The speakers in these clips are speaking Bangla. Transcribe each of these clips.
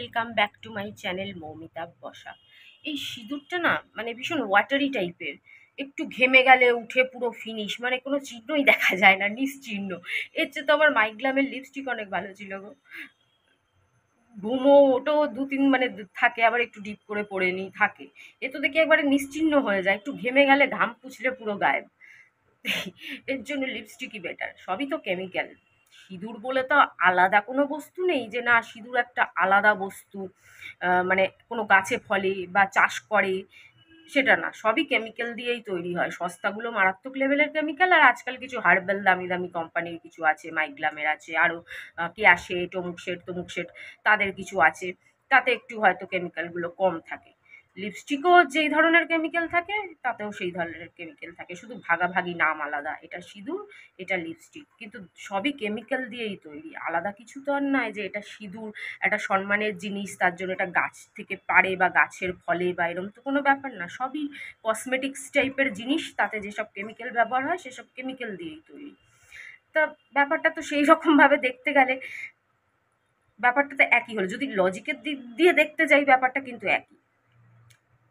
Welcome back to my channel Moumita বসা। এই সিঁদুরটা না মানে ভীষণ ওয়াটারি টাইপের, একটু ঘেমে গেলে উঠে পুরো ফিনিশ, মানে কোনো চিহ্নই দেখা যায় না, নিশ্চিহ্ন। এর চেয়ে তো আমার মাইগ্লামের লিপস্টিক অনেক ভালো ছিল গো। ঘুমো ওটাও দু তিন মানে থাকে, আবার একটু ডিপ করে পরে নিই থাকে। এ তো দেখি একবারে নিশ্চিহ্ন হয়ে যায়, একটু ঘেমে গেলে ঘাম পুছলে পুরো গায়েব। এর জন্য লিপস্টিকই বেটার, সবই তো কেমিক্যাল। সিঁদুর বলে তো আলাদা কোনো বস্তু নেই যে না সিঁদুর একটা আলাদা বস্তু, মানে কোনো গাছে ফলে বা চাষ করে, সেটা না, সবই কেমিক্যাল দিয়েই তৈরি হয়। সস্তাগুলো মারাত্মক লেভেলের কেমিক্যাল, আর আজকাল কিছু হার্বাল দামি দামি কোম্পানির কিছু আছে, মাইগ্লামের আছে, আরও কেয়াশেট অমুক সেট তমুক সেট, তাদের কিছু আছে, তাতে একটু হয়তো কেমিক্যালগুলো কম থাকে। লিপস্টিকও যেই ধরনের কেমিক্যাল থাকে তাতেও সেই ধরনের কেমিক্যাল থাকে, শুধু ভাগাভাগি নাম আলাদা, এটা সিঁদুর এটা লিপস্টিক, কিন্তু সবই কেমিক্যাল দিয়েই তৈরি, আলাদা কিছু তো আর নয় যে এটা সিঁদুর একটা সম্মানের জিনিস তার জন্য এটা গাছ থেকে পাড়ে বা গাছের ফলে বা এরকম তো কোনো ব্যাপার না, সবই কসমেটিক্স টাইপের জিনিস, তাতে যেসব কেমিক্যাল ব্যবহার হয় সেসব কেমিক্যাল দিয়েই তৈরি। তা ব্যাপারটা তো সেই রকমভাবে দেখতে গেলে ব্যাপারটা তো একই হলো, যদি লজিকের দিক দিয়ে দেখতে যাই ব্যাপারটা কিন্তু একই,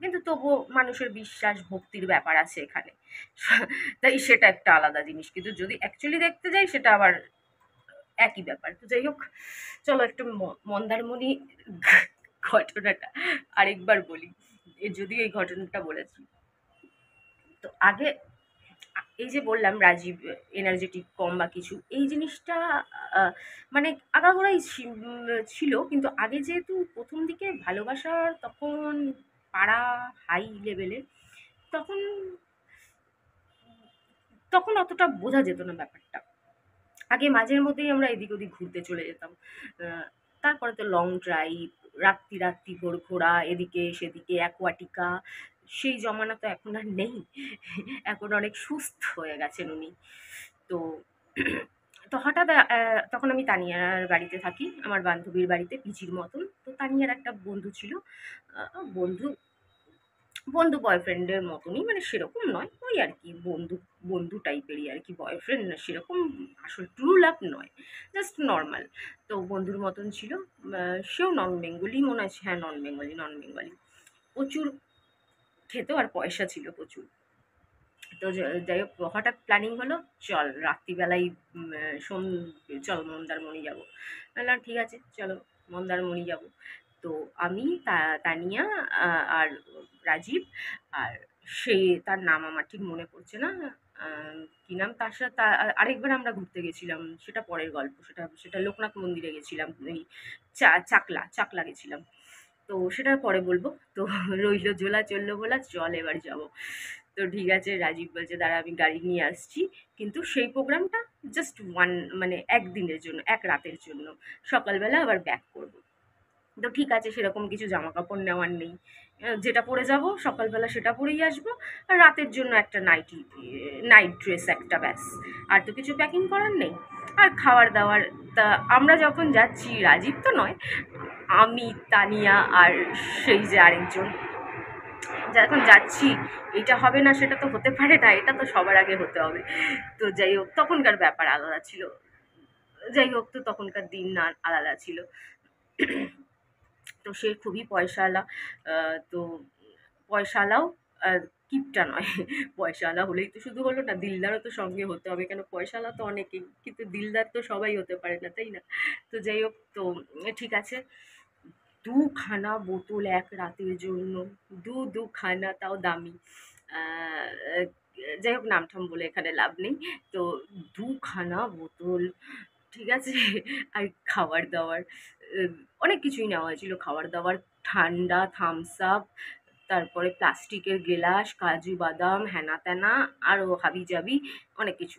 কিন্তু তবুও মানুষের বিশ্বাস ভক্তির ব্যাপার আছে এখানে। তাই সেটা একটা আলাদা জিনিস, কিন্তু যদি অ্যাকচুয়ালি দেখতে যাই সেটা আবার একই ব্যাপার। তো যাই হোক, চলো একটু মন্দারমণি ঘটনাটা আরেকবার বলি, যদিও এই ঘটনাটা বলেছি। তো আগে এই যে বললাম রাজীব এনার্জেটিক কম বা কিছু, এই জিনিসটা আহ, মানে আগাগোড়াই ছিল, কিন্তু আগে যেহেতু প্রথম দিকে ভালোবাসার তখন পাড়া হাই লেভেলের, তখন তখন অতটা বোঝা যেত না ব্যাপারটা। আগে মাঝের মধ্যেই আমরা এদিক ওদিক ঘুরতে চলে যেতাম। আহ, তারপরে তো লং ড্রাইভ, রাত্রি রাত্রি ভোর ঘোরা, এদিকে সেদিকে অ্যাকোয়াটিকা, সেই জমানা তো এখন আর নেই। এখন অনেক সুস্থ হয়ে গেছেন উনি। তো তো হঠাৎ তখন আমি তানিয়ার বাড়িতে থাকি, আমার বান্ধবীর বাড়িতে পিজির মতন। তো তানিয়ার একটা বন্ধু ছিল, বন্ধু বন্ধু বয়ফ্রেন্ডের মতনই, মানে সেরকম নয়, ওই আর কি বন্ধু, বন্ধু টাইপেরই আর কি, বয়ফ্রেন্ড না সেরকম, আসল ট্রু লাভ নয়, জাস্ট নর্মাল। তো বন্ধুর মতন ছিল। সেও নন বেঙ্গলি মনে আছে, হ্যাঁ নন বেঙ্গলি, নন বেঙ্গলি। প্রচুর খেত আর পয়সা ছিল প্রচুর। তো যাই হোক, হঠাৎ প্ল্যানিং হলো, চল রাত্রিবেলায় চল মন্দারমণি যাবো। বললাম ঠিক আছে চলো মন্দারমণি যাবো। তো আমি তানিয়া আর রাজীব, আর সে তার নাম আমার ঠিক মনে পড়ছে না, কি নাম তার সাথে আরেকবার আমরা ঘুরতে গেছিলাম, সেটা পরের গল্প, সেটা সেটা লোকনাথ মন্দিরে গেছিলাম, এই চাকলা চাকলা গেছিলাম। তো সেটা পরে বলবো। তো রইলো জোলা চললো বলা, চল এবার যাবো। তো ঠিক আছে, রাজীব বলছে দাঁড়া আমি গাড়ি নিয়ে আসছি, কিন্তু সেই প্রোগ্রামটা জাস্ট মানে একদিনের জন্য, এক রাতের জন্য, সকালবেলা আবার ব্যাক করবো। তো ঠিক আছে, সেরকম কিছু জামা কাপড় নেওয়ার নেই, যেটা পরে যাব সকালবেলা সেটা পরেই আসবো, আর রাতের জন্য একটা নাইট ড্রেস একটা, ব্যাস। আর তো কিছু প্যাকিং করার নেই। আর খাবার দাবার, তা আমরা যখন যাচ্ছি, রাজীব তো নয়, আমি তানিয়া আর সেই যে আরেকজন, যখন যাচ্ছি, এটা হবে না সেটা তো হতে পারে না, এটা তো সবার আগে হতে হবে। তো যাই হোক, তখনকার ব্যাপার আলাদা ছিল। যাই হোক, তো তখনকার দিন না আলাদা ছিল। তো সে খুবই পয়সাওয়ালা। তো পয়সাওয়ালাও কিপটা নয়। পয়সাওয়ালা হলেই তো শুধু হলো না, দিলদারও তো সঙ্গে হতে হবে, কেন পয়সাওয়ালা তো অনেকেই, কিন্তু দিলদার তো সবাই হতে পারে না, তাই না? তো যাই হোক, তো ঠিক আছে, দুখানা বোতল এক রাতের জন্য, দুখানা, তাও দামি। আহ, যাই হোক, নাম ঠাম বলে এখানে লাভ নেই। তো দুখানা বোতল, ঠিক আছে। আর খাবার দাবার, আহ, অনেক কিছুই নেওয়া হয়েছিল, খাবার দাবার, ঠান্ডা থামস আপ, তারপরে প্লাস্টিকের গ্লাস, কাজু বাদাম, হ্যানা ত্যানা, আরও হাবি জাবি, অনেক কিছু।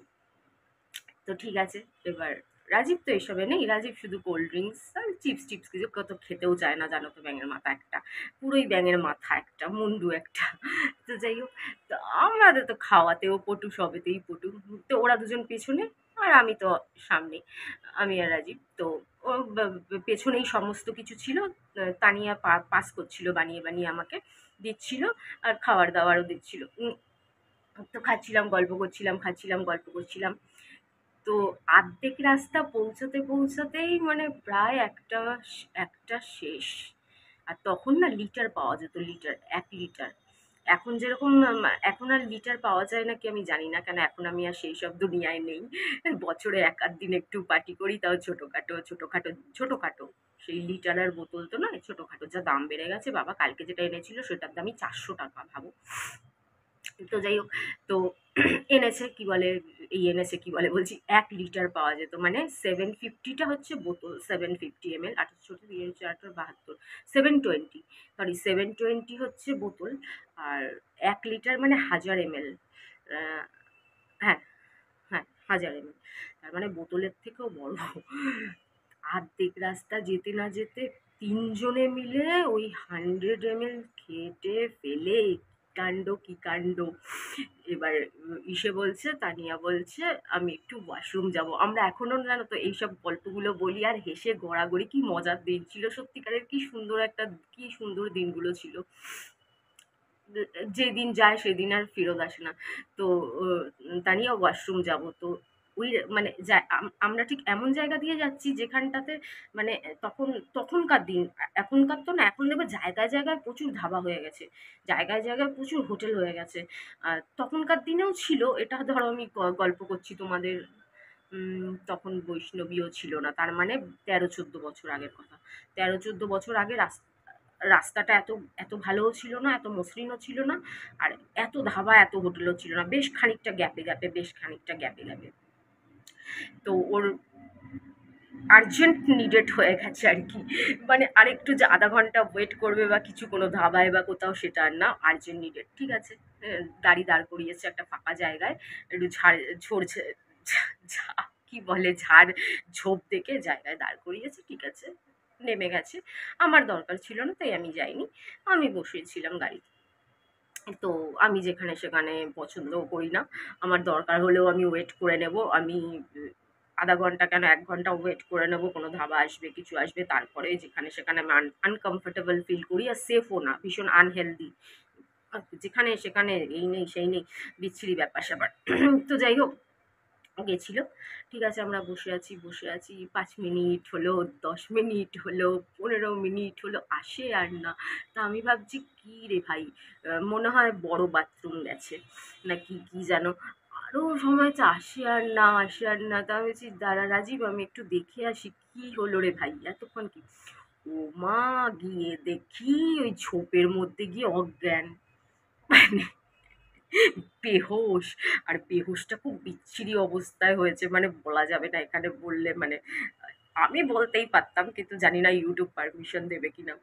তো ঠিক আছে, এবার রাজীব তো এসবে নেই, রাজীব শুধু কোল্ড ড্রিঙ্কস আর চিপস টিপস কিছু কত খেতেও চায় না, জানো তো, ব্যাঙের মাথা একটা, পুরোই ব্যাঙের মাথা একটা, মুন্ডু একটা। তো যাই হোক, তো আমাদের তো খাওয়াতেও পটু, সবেতেই পটু। তো ওরা দুজন পেছনে আর আমি তো সামনে, আমি আর রাজীব তো ও পেছনেই সমস্ত কিছু ছিল। তানিয়া পাস করছিল বানিয়ে বানিয়ে আমাকে দিচ্ছিল, আর খাবার দাবারও দিচ্ছিল। তো খাচ্ছিলাম গল্প করছিলাম, খাচ্ছিলাম গল্প করছিলাম। তো আর্ধেক রাস্তা পৌঁছাতে পৌঁছাতেই মানে প্রায় একটা একটা শেষ। আর তখন না লিটার পাওয়া যেত, লিটার, 1 লিটার। এখন যেরকম এখন আর লিটার পাওয়া যায় নাকি আমি জানি না, কেন এখন আমি আর সেই সব দুনিয়ায় নেই। বছরে এক আধ দিন একটু পার্টি করি, তাও ছোটখাটো ছোটখাটো ছোটখাটো। সেই লিটারের বোতল তো নয়, ছোটখাটো। যা দাম বেড়ে গেছে বাবা, কালকে যেটা এনেছিল সেটার দামই 400 টাকা, ভাবো। তো যাই হোক, তো এনেছে কি বলে, এনেছে কি বলে বলছি, 1 লিটার পাওয়া যেত, মানে 750টা হচ্ছে বোতল, 750 ml, 28, 72, 720, সরি 720 হচ্ছে বোতল। আর 1 লিটার মানে 1000 ml। হ্যাঁ, হ্যাঁ, 1000 ml। তার মানে বোতলের থেকেও বড়। আর্ধেক রাস্তা যেতে না যেতে তিনজনে মিলে ওই 100 ml খেটে ফেলে কাণ্ড কি কাণ্ড। এবার ইসে বলছে, তানিয়া বলছে আমি একটু ওয়াশরুম যাব। আমরা এখনো জানো তো এইসব গল্পগুলো বলি আর হেসে গড়াগড়ি। কি মজার দিন ছিল সত্যিকারের, কি সুন্দর একটা, কি সুন্দর দিনগুলো ছিল। যেদিন যায় সেদিন আর ফেরত আসে না। তো তানিয়া ওয়াশরুম যাব, তো ওই মানে আমরা ঠিক এমন জায়গা দিয়ে যাচ্ছি যেখানটাতে মানে তখন, তখনকার দিন, এখনকার তো না, এখন দেখবে জায়গায় জায়গায় প্রচুর ধাবা হয়ে গেছে, জায়গায় জায়গায় প্রচুর হোটেল হয়ে গেছে। আর তখনকার দিনেও ছিল, এটা ধরো আমি গল্প করছি তোমাদের, তখন বৈষ্ণবীও ছিল না, তার মানে 13-14 বছর আগের কথা। 13-14 বছর আগে রাস্তাটা এত এত ভালোও ছিল না, এত মসৃণও ছিল না, আর এত ধাবা এত হোটেলও ছিল না, বেশ খানিকটা গ্যাপে গ্যাপে, বেশ খানিকটা গ্যাপে গ্যাপে। তো ওর আর্জেন্ট নিডেড হয়ে গেছে আর কি, মানে আরেকটু যে আধা ঘন্টা ওয়েট করবে বা কিছু কোনো ধাবায় বা কোথাও, সেটা আর না, আর্জেন্ট নিডেড। ঠিক আছে, গাড়ি দাঁড় করিয়েছে একটা ফাঁকা জায়গায়, একটু ঝাড় ঝরছে, কি বলে, ঝাড় ঝোপ দেখে জায়গায় দাঁড় করিয়েছে, ঠিক আছে, নেমে গেছে। আমার দরকার ছিল না তাই আমি যাইনি, আমি বসেছিলাম গাড়িতে। তো আমি যেখানে সেখানে পছন্দও করি না, আমার দরকার হলেও আমি ওয়েট করে নেব, আমি আধা ঘন্টা কেন 1 ঘন্টা ওয়েট করে নেব, কোনো ধাবা আসবে কিছু আসবে, তারপরে যেখানে সেখানে আমি আনকমফোর্টেবল ফিল করি, আর সেফও না, ভীষণ আনহেলদি, যেখানে সেখানে এই নেই সেই নেই, বিচ্ছিরি ব্যাপার স্যাপার। তো যাই হোক, গেছিল, ঠিক আছে, আমরা বসে আছি বসে আছি, 5 মিনিট হলো, 10 মিনিট হলো, 15 মিনিট হলো, আসে আর না। তা আমি ভাবছি কি রে ভাই, মনে হয় বড় বাথরুম গেছে নাকি কি যেন, আরও সময় তো আসে আর না, আসে আর না। তা আমি বলছি দাঁড়া রাজীব, আমি একটু দেখে আসি কি হলো রে ভাই, এতক্ষণ কি। ও মা, গিয়ে দেখি ওই ঝোপের মধ্যে গিয়ে অজ্ঞান, মানে বেহুশ। আর বেহুশটা খুব বিচ্ছিরি অবস্থায় হয়েছে, মানে বলা যাবে না এখানে বললে, মানে আমি বলতেই পারতাম কিন্তু জানি না ইউটিউব পারমিশন দেবে কিনা,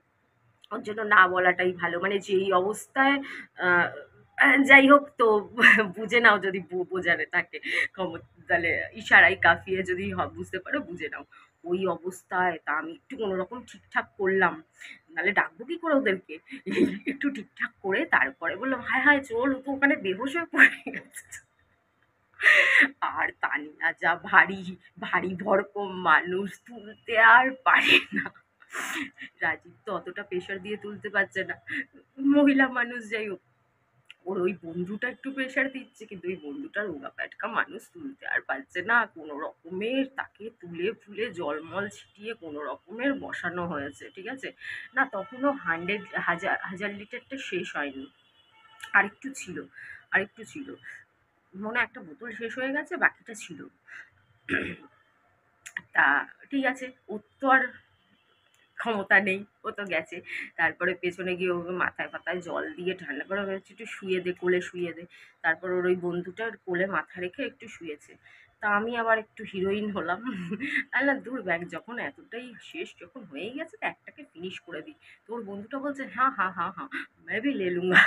ওর জন্য না বলাটাই ভালো, মানে যেই অবস্থায় আহ, যাই হোক, তো বুঝে নাও যদি বোঝারে থাকে, তাহলে ইশারাই কাফিয়ে যদি বুঝতে পারো বুঝে নাও। ওই অবস্থায় তা আমি একটু কোনোরকম ঠিকঠাক করলাম, নাহলে ডাকবো কি করে ওদেরকে। একটু ঠিকঠাক করে তারপরে বললাম হায় হায় চল, ও তো ওখানে বেহুশ হয়ে পড়ে গেছে। আর তানিয়া যা ভারী, ভারী ভরকম মানুষ, তুলতে আর পারে না। রাজীব তো অতটা প্রেশার দিয়ে তুলতে পারছে না, মহিলা মানুষ, যাই হোক, ওর ওই বন্ধুটা একটু প্রেশার দিচ্ছে, কিন্তু ওই বন্ধুটার রোগা প্যাটকা মানুষ, তুলতে আর পারছে না, কোনো রকমের তাকে তুলে ফুলে জলমল ছিটিয়ে কোনো রকমের বসানো হয়েছে, ঠিক আছে। না তখনও 1000 লিটারটা শেষ হয়নি, আরেকটু ছিল, আরেকটু ছিল, মনে হয় একটা বোতল শেষ হয়ে গেছে, বাকিটা ছিল। তা ঠিক আছে, ওর তো আর ক্ষমতা নেই, ও তো গেছে। তারপরে পেছনে গিয়ে ওকে মাথায় ফাথায় জল দিয়ে ঠান্ডা করে হচ্ছে একটু শুয়ে দে, কোলে শুয়ে দে। তারপর ওর ওই বন্ধুটার কোলে মাথা রেখে একটু শুয়েছে। তা আমি আবার একটু হিরোইন হলাম, আল্লাহ দূর ব্যাগ, যখন এতটাই শেষ যখন হয়েই গেছে তো একটাকে ফিনিশ করে দিই। তোর বন্ধুটা বলছে হ্যাঁ হ্যাঁ হ্যাঁ হ্যাঁ, मैं भी ले लूंगा।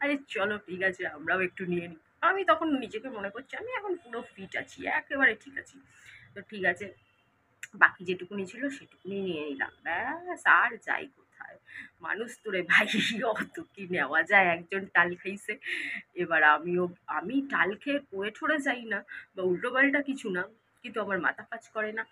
আরে চলো ঠিক আছে, আমরাও একটু নিয়ে নিই। আমি তখন নিজেকে মনে করছি আমি এখন পুরো ফিট আছি, একেবারে ঠিক আছি। তো ঠিক আছে, বাকি যেটুকুনি ছিল সেটুকুনি নিয়ে নিলাম, ব্যাস আর যাই কোথায়। মানুষ তো রে ভাই, অত কি নেওয়া যায়, একজন টাল খাইছে। এবার আমি টাল খেয়ে পড়ে ঠরে যাই না বা উল্টো পাল্টা কিছু না, কিন্তু আমার মাথা কাজ করে না।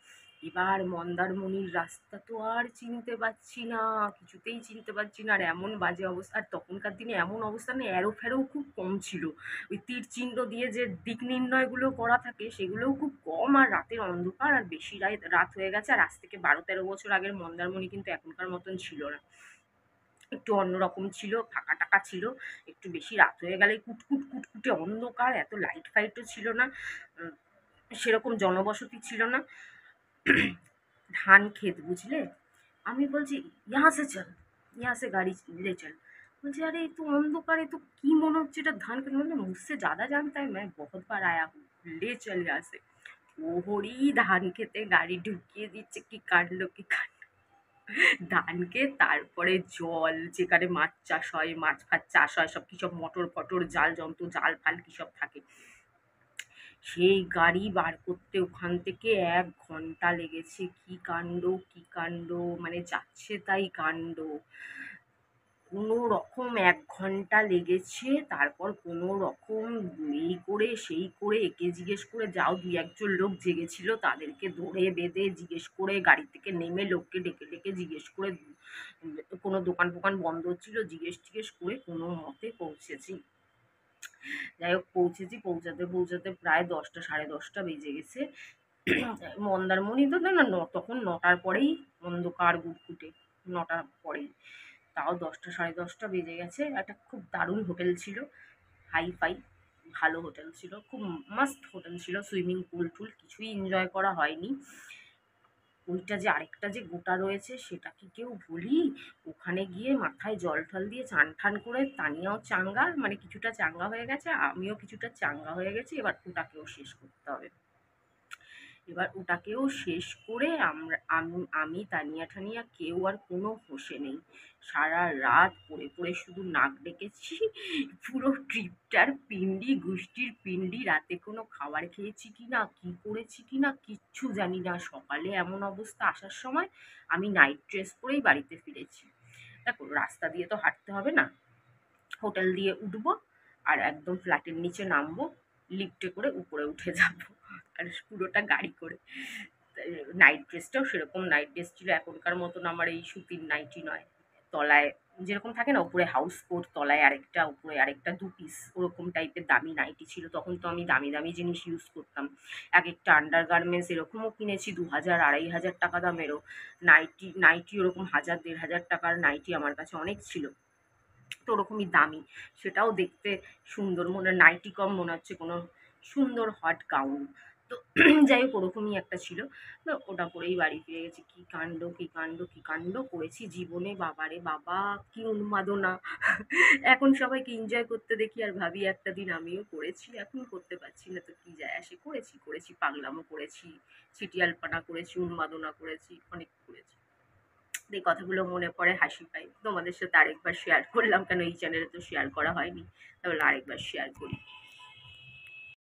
এবার মন্দারমণির রাস্তা তো আর চিনতে পারছি না, কিছুতেই চিনতে পারছি না। আর এমন বাজে অবস্থা, আর তখনকার দিনে এমন অবস্থা না, অ্যারো ফ্যারোও খুব কম ছিল। ওই তীর চিহ্ন দিয়ে যে দিক নির্ণয়গুলো করা থাকে সেগুলোও খুব কম, আর রাতের অন্ধকার, আর বেশি রাত হয়ে গেছে। আর আজ থেকে 12-13 বছর আগের মন্দারমণি কিন্তু এখনকার মতন ছিল না, একটু অন্যরকম ছিল, ফাঁকা টাকা ছিল। একটু বেশি রাত হয়ে গেলে কুটকুট কুটকুটে অন্ধকার, এত লাইট ফাইটও ছিল না, উম, সেরকম জনবসতি ছিল না। ধান ক্ষেত, বুঝলে? আমি বলছি, यहाँ से चल, यहाँ से गाड़ी ले चल। বলছে, अरे ये तो अंधकार, ये तो কি মনে হচ্ছে এটা ধান ক্ষেত। মানে मुझसे ज़्यादा जानता है, मैं बहुत बार आया हूँ, ले चल यहाँ से। ওহরি ধান খেতে গাড়ি ঢুকিয়ে দিচ্ছে, কি কাণ্ড কি কাণ্ড! ধান ক্ষেত, তারপরে জল, যেখানে মাছ চাষ হয়, মাছ ফাছ চাষ হয়, সব কি সব মটর ফটর, জাল যন্ত্র, জাল ফাল কি সব থাকে, সেই গাড়ি বার করতে ওখান থেকে 1 ঘন্টা লেগেছে। কি কাণ্ড কি কাণ্ড! মানে যাচ্ছে তাই কাণ্ড। কোনো রকম 1 ঘন্টা লেগেছে, তারপর কোনো রকম এই করে সেই করে, একে জিজ্ঞেস করে, যাও 2-1 জন লোক জেগেছিল তাদেরকে ধরে বেঁধে জিজ্ঞেস করে, গাড়ি থেকে নেমে লোককে ডেকে ডেকে জিজ্ঞেস করে, কোনো দোকান ফোকান বন্ধ হচ্ছিল, জিজ্ঞেস টিজ্ঞেস করে কোনো মতে পৌঁছেছি। যাই হোক পৌঁছেছি, পৌঁছাতে পৌঁছাতে প্রায় 10টা 10:30 বেজে গেছে। মন্দারমণি তো না, তখন 9টার পরেই অন্ধকার ঘুটঘুটে, 9টার পরেই। তাও 10টা 10:30 বেজে গেছে। একটা খুব দারুণ হোটেল ছিল, হাই ফাই ভালো হোটেল ছিল, খুব মাস্ত হোটেল ছিল, সুইমিং পুল টুল কিছুই এনজয় করা হয়নি। ওইটা যে আরেকটা যে গোটা রয়েছে সেটা কি কেউ ভুলি? ওখানে গিয়ে মাথায় জল টল দিয়ে চান ঠান করে, তানিয়াও চাঙ্গা, মানে কিছুটা চাঙ্গা হয়ে গেছে, আমিও কিছুটা চাঙ্গা হয়ে গেছি, এবার ওটাকেও শেষ করতে হবে। এবার ওটাকেও শেষ করে আমি তানিয়া ঠানিয়া কেউ আর কোনো হোশে নেই। সারা রাত পড়ে পড়ে শুধু নাক ডেকেছি। পুরো ট্রিপটার পিন্ডি গুষ্টির পিন্ডি, রাতে কোনো খাবার খেয়েছি কি না, কি করেছি কি না, কিচ্ছু জানি না। সকালে এমন অবস্থা, আসার সময় আমি নাইট ড্রেস পরেই বাড়িতে ফিরেছি। দেখো, রাস্তা দিয়ে তো হাঁটতে হবে না, হোটেল দিয়ে উঠবো আর একদম ফ্ল্যাটের নিচে নামবো, লিফটে করে উপরে উঠে যাবো, আর পুরোটা গাড়ি করে। নাইট ড্রেসটাও সেরকম নাইট ড্রেস ছিল, এখনকার মতন আমার এই সুতির নাইটি নয়। তলায় যেরকম থাকে না, উপরে হাউস কোট, তলায় আরেকটা, উপরে আরেকটা, 2 পিস ওরকম টাইপের দামি নাইটি ছিল। তখন তো আমি দামি দামি জিনিস ইউজ করতাম। এক একটা আন্ডার গার্মেন্টস এরকমও কিনেছি, 2000-2500 টাকা দামেরও নাইটি। নাইটি ওরকম 1000-1500 টাকার নাইটি আমার কাছে অনেক ছিল, তো ওরকমই দামি। সেটাও দেখতে সুন্দর, মনে নাইটি কম, মনে হচ্ছে কোনো সুন্দর হট গাউন। তো যাই হোক ওরকমই একটা ছিল। তো ওটা পরেই বাড়ি ফিরে গেছি। কি কাণ্ড কি কাণ্ড কি কাণ্ড করেছি জীবনে, বাবারে বাবা! কি উন্মাদনা! এখন সবাইকে এনজয় করতে দেখি আর ভাবি একটা দিন আমিও করেছি, এখন করতে পারছি না, তো কি যায় আসে। করেছি করেছি, পাগলামো করেছি, ছিটিয়ালপানা করেছি, উন্মাদনা করেছি, অনেক করেছি। এই কথাগুলো মনে পড়ে হাসি পায়। তোমাদের সাথে আরেকবার শেয়ার করলাম, কেন এই চ্যানেলে তো শেয়ার করা হয়নি, তাহলে আরেকবার শেয়ার করি।